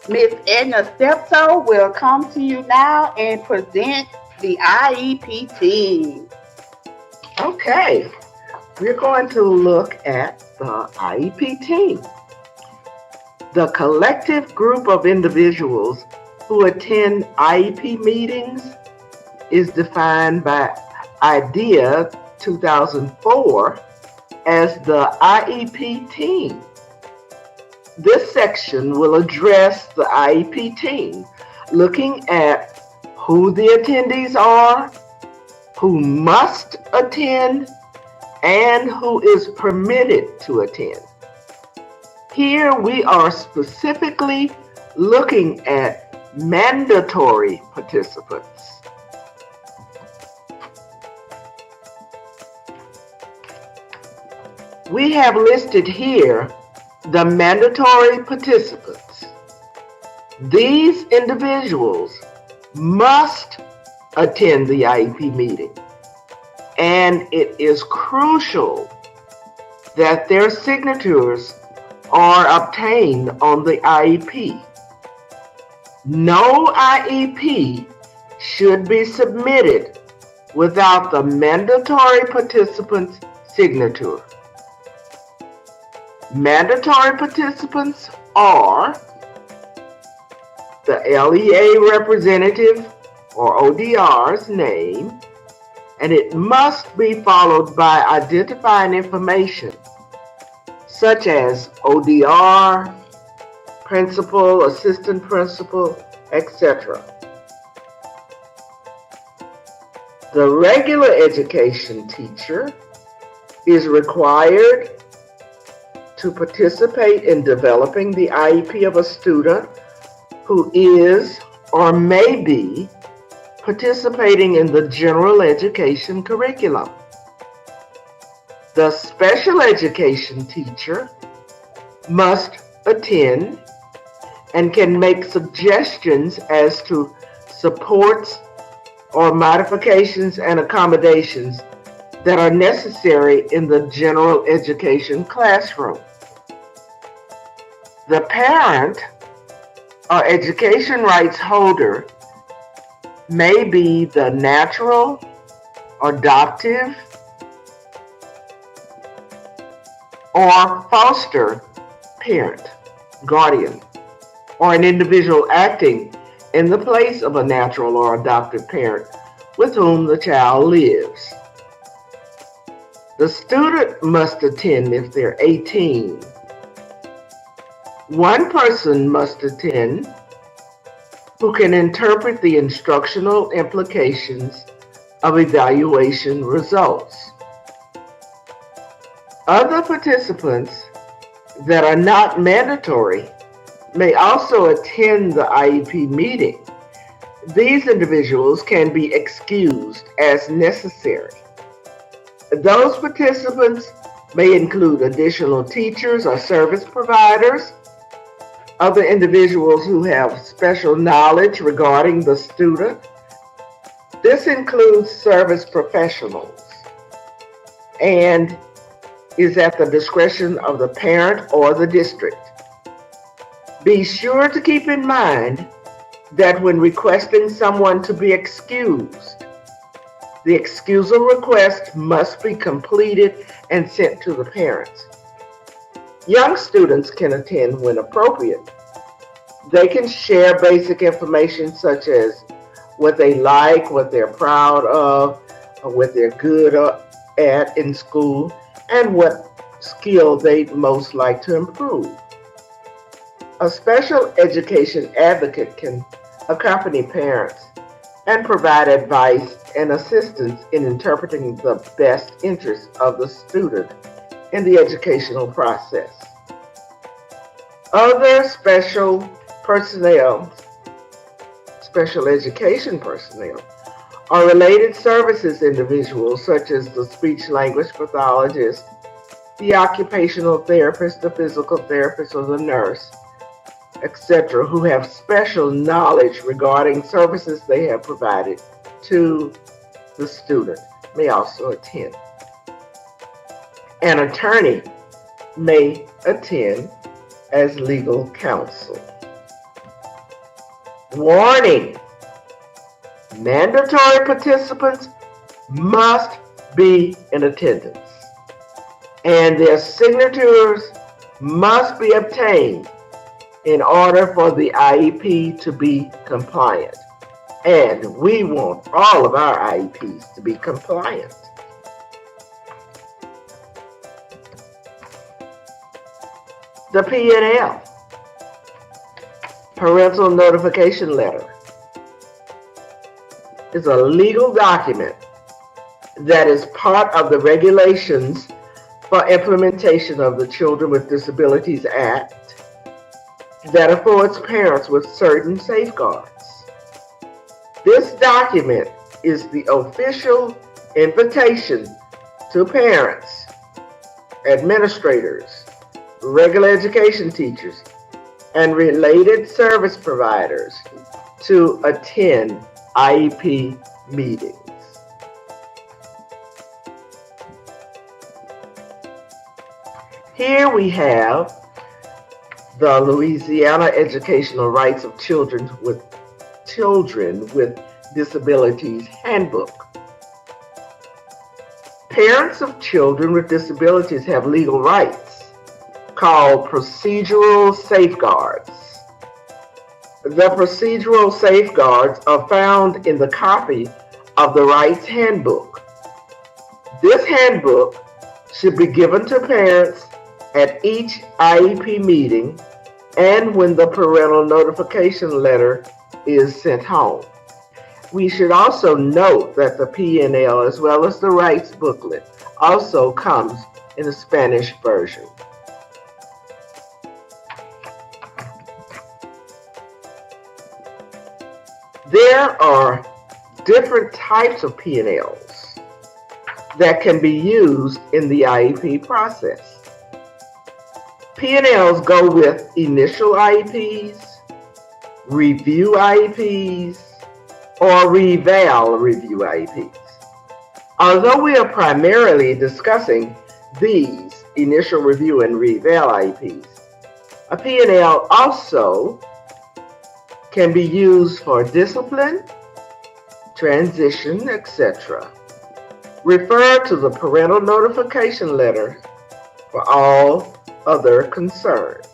Miss Edna Steptoe will come to you now and present the IEP team. Okay, we're going to look at the IEP team. The collective group of individuals who attend IEP meetings is defined by IDEA 2004 as the IEP team. This section will address the IEP team, looking at who the attendees are, who must attend, and who is permitted to attend. Here we are specifically looking at mandatory participants. We have listed here the mandatory participants. These individuals must attend the IEP meeting, and it is crucial that their signatures are obtained on the IEP. No IEP should be submitted without the mandatory participant's signature. Mandatory participants are the LEA representative or ODR's name, and it must be followed by identifying information such as ODR, principal, assistant principal, etc. The regular education teacher is required to participate in developing the IEP of a student who is or may be participating in the general education curriculum. The special education teacher must attend and can make suggestions as to supports or modifications and accommodations that are necessary in the general education classroom. The parent or education rights holder may be the natural, adoptive, or foster parent, guardian, or an individual acting in the place of a natural or adoptive parent with whom the child lives. The student must attend if they're 18. One person must attend who can interpret the instructional implications of evaluation results. Other participants that are not mandatory may also attend the IEP meeting. These individuals can be excused as necessary. Those participants may include additional teachers or service providers, other individuals who have special knowledge regarding the student. This includes service professionals and is at the discretion of the parent or the district. Be sure to keep in mind that when requesting someone to be excused, the excusal request must be completed and sent to the parents. Young students can attend when appropriate. They can share basic information such as what they like, what they're proud of, what they're good at in school, and what skill they'd most like to improve. A special education advocate can accompany parents and provide advice and assistance in interpreting the best interests of the student in the educational process. Other special education personnel, are related services individuals such as the speech language pathologist, the occupational therapist, the physical therapist, or the nurse, etc., who have special knowledge regarding services they have provided to the student may also attend. An attorney may attend as legal counsel. Warning: mandatory participants must be in attendance, and their signatures must be obtained in order for the IEP to be compliant. And we want all of our IEPs to be compliant. The P&L, Parental Notification Letter, is a legal document that is part of the regulations for implementation of the Children with Disabilities Act that affords parents with certain safeguards. This document is the official invitation to parents, administrators, regular education teachers, and related service providers to attend IEP meetings. Here we have the Louisiana Educational Rights of Children with Disabilities Handbook. Parents of children with disabilities have legal rights called procedural safeguards. The procedural safeguards are found in the copy of the Rights Handbook. This handbook should be given to parents at each IEP meeting and when the parental notification letter is sent home. We should also note that the P&L as well as the rights booklet also comes in a Spanish version. There are different types of P&Ls that can be used in the IEP process. P&Ls go with initial IEPs, review IEPs, or reval review IEPs. Although we are primarily discussing these initial review and reval IEPs, a P&L also can be used for discipline, transition, etc. Refer to the parental notification letter for all other concerns.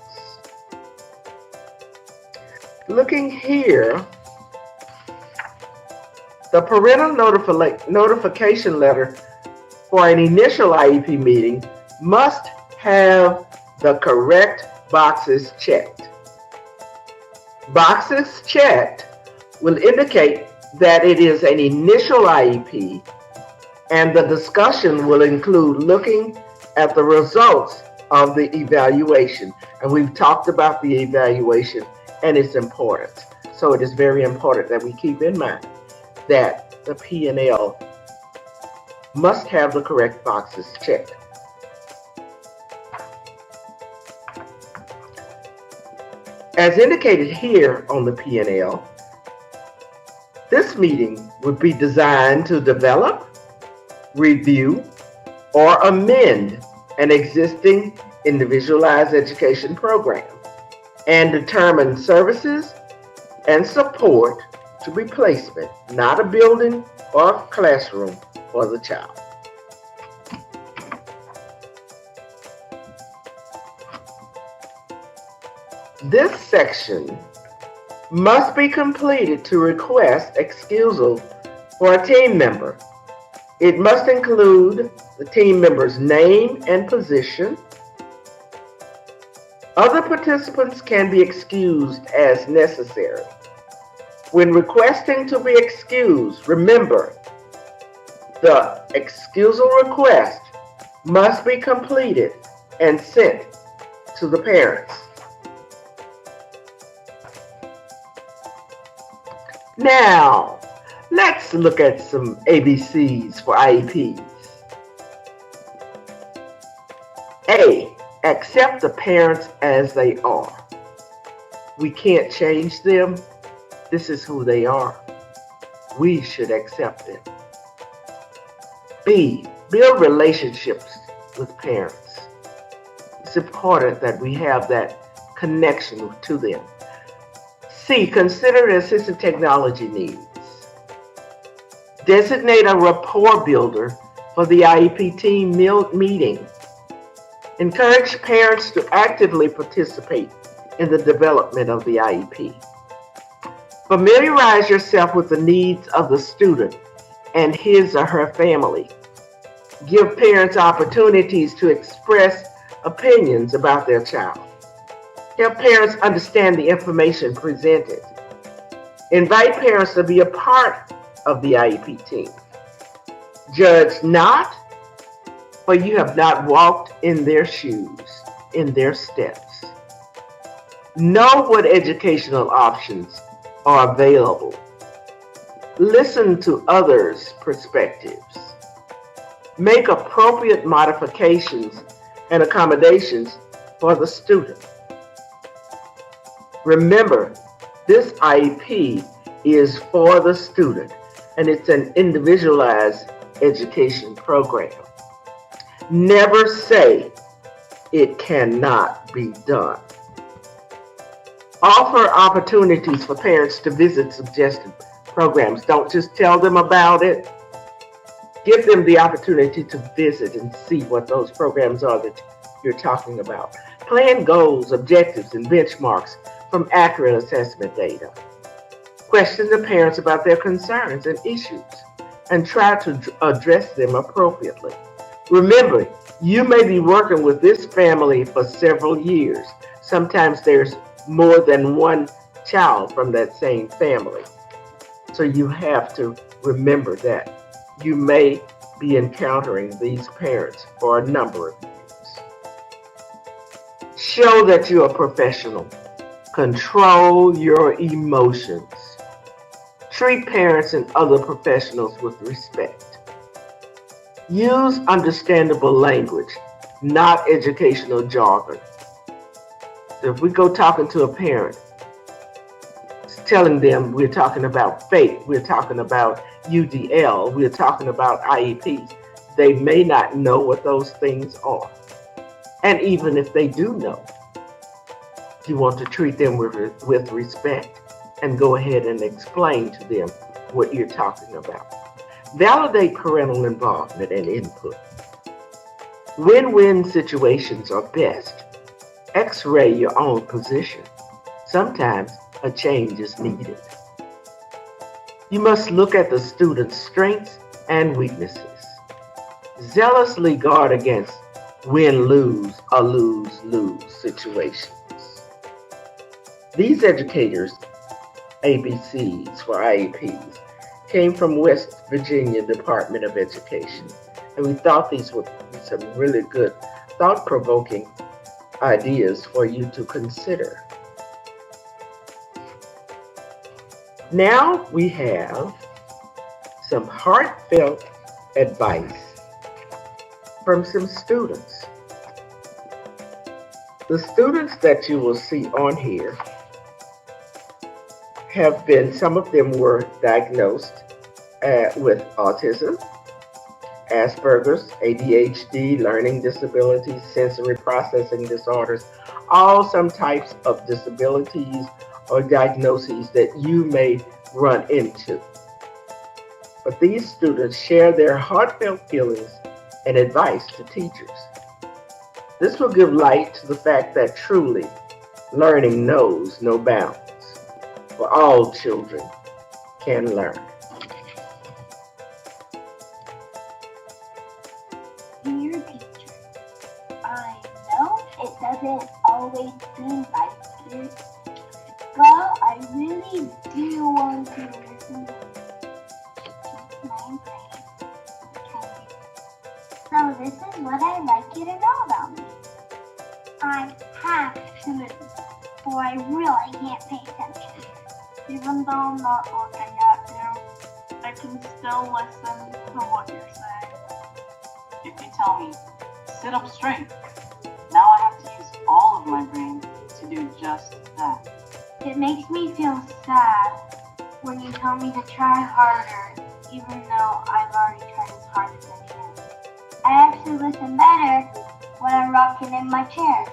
Looking here, the parental notification letter for an initial IEP meeting must have the correct boxes checked. Boxes checked will indicate that it is an initial IEP, and the discussion will include looking at the results of the evaluation. And we've talked about the evaluation, and it's important. So it is very important that we keep in mind that the P&L must have the correct boxes checked. As indicated here on the P&L, this meeting would be designed to develop, review, or amend an existing individualized education program and determine services and support to replacement, not a building or a classroom for the child. This section must be completed to request excusal for a team member. It must include the team member's name and position. Other participants can be excused as necessary. When requesting to be excused, remember, the excusal request must be completed and sent to the parents. Now, let's look at some ABCs for IEPs. A, accept the parents as they are. We can't change them. This is who they are. We should accept it. B, build relationships with parents. It's important that we have that connection to them. C, consider the assistive technology needs. Designate a rapport builder for the IEP team meeting. Encourage parents to actively participate in the development of the IEP. Familiarize yourself with the needs of the student and his or her family. Give parents opportunities to express opinions about their child. Help parents understand the information presented. Invite parents to be a part of the IEP team. Judge not, for you have not walked in their shoes, in their steps. Know what educational options are available. Listen to others' perspectives. Make appropriate modifications and accommodations for the student. Remember, this IEP is for the student, and it's an individualized education program. Never say it cannot be done. Offer opportunities for parents to visit suggested programs. Don't just tell them about it. Give them the opportunity to visit and see what those programs are that you're talking about. Plan goals, objectives, and benchmarks from accurate assessment data. Question the parents about their concerns and issues and try to address them appropriately. Remember, you may be working with this family for several years. Sometimes there's more than one child from that same family. So you have to remember that you may be encountering these parents for a number of years. Show that you're a professional. Control your emotions. Treat parents and other professionals with respect. Use understandable language, not educational jargon. So if we go talking to a parent, telling them we're talking about FAPE, we're talking about UDL, we're talking about IEPs, they may not know what those things are. And even if they do know, you want to treat them with respect and go ahead and explain to them what you're talking about. Validate parental involvement and input. Win-win situations are best. X-ray your own position. Sometimes a change is needed. You must look at the student's strengths and weaknesses. Zealously guard against win-lose or lose-lose situations. These educators, ABCs for IEPs, came from West Virginia Department of Education, and we thought these would be some really good, thought-provoking ideas for you to consider. Now we have some heartfelt advice from some students. The students that you will see on here have been, some of them were diagnosed with autism, Asperger's, ADHD, learning disabilities, sensory processing disorders, all some types of disabilities or diagnoses that you may run into. But these students share their heartfelt feelings and advice to teachers. This will give light to the fact that truly learning knows no bounds, for all children can learn. Dear teacher, I know it doesn't always seem like it, but I really do want to listen to my brain. So this is what I'd like you to know about me. I have to listen, or I really can't pay attention. Even though I'm not looking at you, I can still listen to what you're saying. If you tell me, sit up straight, now I have to use all of my brain to do just that. It makes me feel sad when you tell me to try harder, even though I've already tried as hard as I can. I actually listen better when I'm rocking in my chair.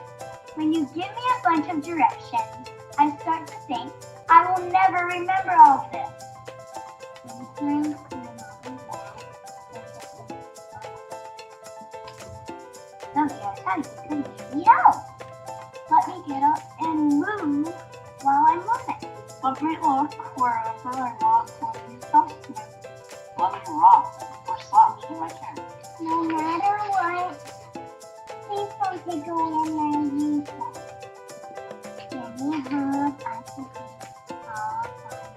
When you give me a bunch of directions, I start to think I can never remember all of this. Let me get up and move while I'm moving. Let me look wherever I want when you talk to me. Let me rock or slouch in my chair. No matter what, please don't take away my uniform. Give me a hug, I can be all fine.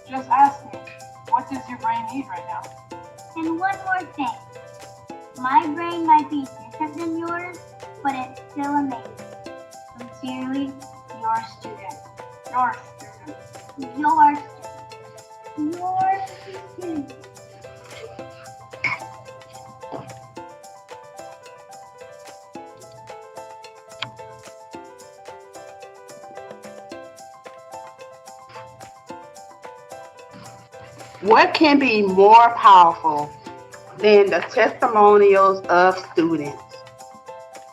Just ask me, what does your brain need right now? And one more thing. My brain might be different than yours, but it's still amazing. Sincerely, your student. Your student. Your student. Your student. What can be more powerful than the testimonials of students?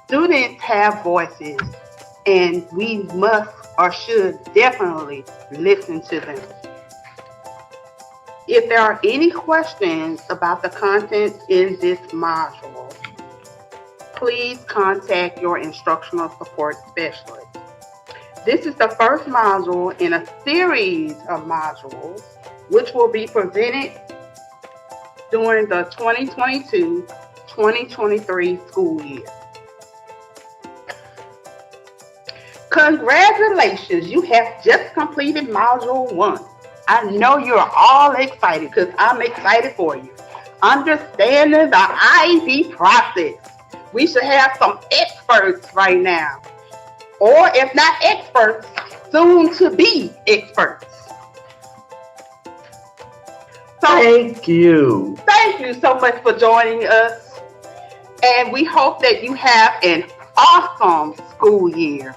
Students have voices, and we must or should definitely listen to them. If there are any questions about the content in this module, please contact your instructional support specialist. This is the first module in a series of modules which will be presented during the 2022-2023 school year. Congratulations, you have just completed Module 1. I know you're all excited because I'm excited for you. Understanding the IEP process. We should have some experts right now. Or if not experts, soon to be experts. So, Thank you. Thank you so much for joining us. And we hope that you have an awesome school year.